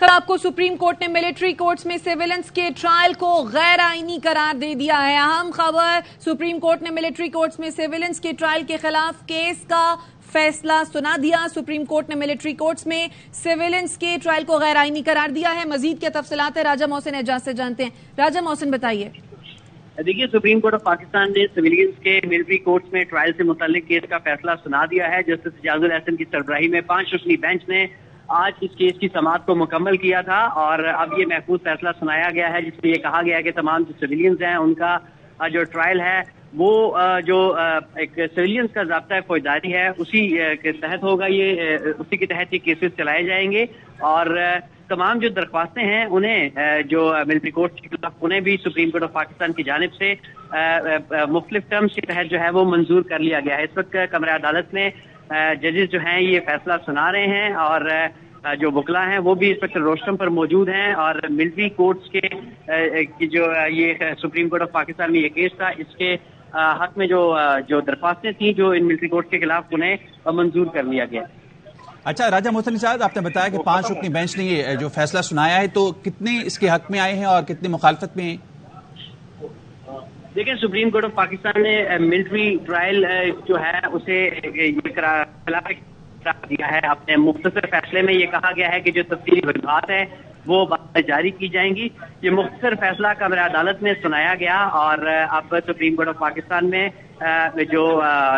कल आपको supreme court ने मिलिट्री कोर्ट्स में सिविलियंस के ट्रायल को गैर आईनी करार दे दिया है। अहम खबर, सुप्रीम कोर्ट ने मिलिट्री कोर्ट्स में सिविलियंस के ट्रायल के खिलाफ केस का फैसला सुना दिया। सुप्रीम कोर्ट ने मिलिट्री कोर्ट्स में सिविलियंस के ट्रायल को गैर आईनी करार दिया है। मजीद क्या तफसीलात है राजा मोहसिन एजाज से जानते हैं। राजा मोहसिन बताइए। देखिए, सुप्रीम कोर्ट ऑफ पाकिस्तान ने सिविलियंस के मिलिट्री कोर्ट्स में ट्रायल से मुताल्लिक केस का फैसला सुना दिया है। जस्टिस एजाजुल एहसन की सरबराही में 5 रुकनी बेंच ने आज इस केस की समाअत को मुकम्मल किया था और अब ये महफूज फैसला सुनाया गया है, जिसमें ये कहा गया है कि तमाम जो सिविलियंस हैं उनका जो ट्रायल है वो जो एक सिविलियंस का ज़ाब्ता फौजदारी है उसी के तहत होगा। ये उसी के तहत ये केसेस चलाए जाएंगे और तमाम जो दरख्वास्तें हैं उन्हें जो मिलिट्री कोर्ट के खिलाफ उन्हें भी सुप्रीम कोर्ट ऑफ पाकिस्तान की जानिब से मुख्तलिफ टर्म्स के तहत जो है वो मंजूर कर लिया गया है। इस वक्त कमरा अदालत में जजेस जो हैं ये फैसला सुना रहे हैं और जो वकला हैं वो भी इस वक्त रोस्टम पर मौजूद हैं और मिलिट्री कोर्ट्स के जो ये सुप्रीम कोर्ट ऑफ पाकिस्तान में ये केस था इसके हक में जो दरख्वास्तें थी जो इन मिलिट्री कोर्ट के खिलाफ उन्हें मंजूर कर लिया गया। अच्छा, राजा मोहसिन साहब, आपने बताया कि 5 रुकनी बेंच ने ये जो फैसला सुनाया है, तो कितने इसके हक में आए हैं और कितने मुखालफत में हैं? देखिए, सुप्रीम कोर्ट ऑफ पाकिस्तान ने मिलिट्री ट्रायल जो है उसे ये खिलाफ दिया है। अपने मुख्तसर फैसले में ये कहा गया है कि जो तफसीली वजूहात है वो जारी की जाएंगी। ये मुख्तसर फैसला कमरा अदालत में सुनाया गया और अब सुप्रीम कोर्ट ऑफ पाकिस्तान में जो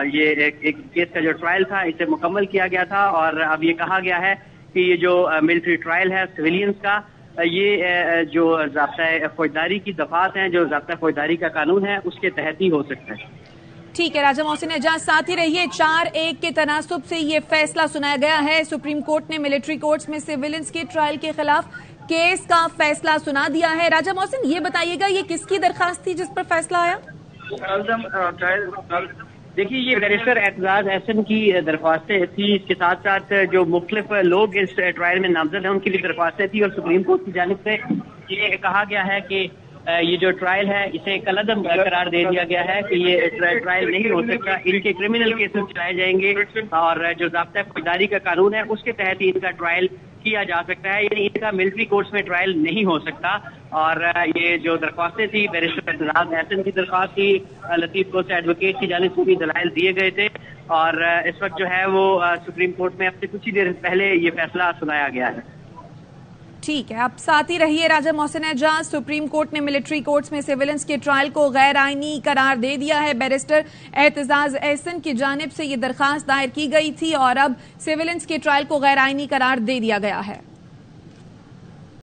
ये एक केस का जो ट्रायल था इसे मुकम्मल किया गया था और अब ये कहा गया है कि ये जो मिलिट्री ट्रायल है सिविलियंस का ये जो ज़ाब्ता फौजदारी की दफात हैं, जो ज़ाब्ता फौजदारी का कानून है उसके तहत ही हो सकता है। ठीक है राजा मोहसिन एजाज, साथ ही रहिए। 4-1 के तनासुब से ये फैसला सुनाया गया है। सुप्रीम कोर्ट ने मिलिट्री कोर्ट्स में सिविलियंस के ट्रायल के खिलाफ केस का फैसला सुना दिया है। राजा मोहसिन, ये बताइएगा ये किसकी दरखास्त थी जिस पर फैसला आया? देखिए, ये बैरिस्टर एतजाज एहसन की दरख्वास्तें थी। इसके साथ साथ जो मुख्तलिफ लोग इस ट्रायल में नामजद हैं उनकी भी दरख्वास्तें थी और सुप्रीम कोर्ट की जानिब से ये कहा गया है कि ये जो ट्रायल है इसे कलअदम करार दे दिया गया है कि ये ट्रायल नहीं हो सकता। इनके क्रिमिनल केसेस चलाए जाएंगे और जो ज़ाब्ता फौजदारी का कानून है उसके तहत ही इनका ट्रायल किया जा सकता है, यानी इनका मिलिट्री कोर्ट्स में ट्रायल नहीं हो सकता। और ये जो दरख्वास्तें थी बैरिस्टर एतजाज एहसन की दरख्वास्त थी, लतीफ कोर्ट से एडवोकेट की जानिब से भी दलाइल दिए गए थे और इस वक्त जो है वो सुप्रीम कोर्ट में अब से कुछ ही देर पहले ये फैसला सुनाया गया है। ठीक है, आप साथ ही रहिए। राजा मोहसिन एजाज, सुप्रीम कोर्ट ने मिलिट्री कोर्ट्स में सिविलियंस के ट्रायल को गैर आईनी करार दे दिया है। बैरिस्टर एतजाज एहसन की जानिब से ये दरखास्त दायर की गई थी और अब सिविलियंस के ट्रायल को गैर आईनी करार दे दिया गया है।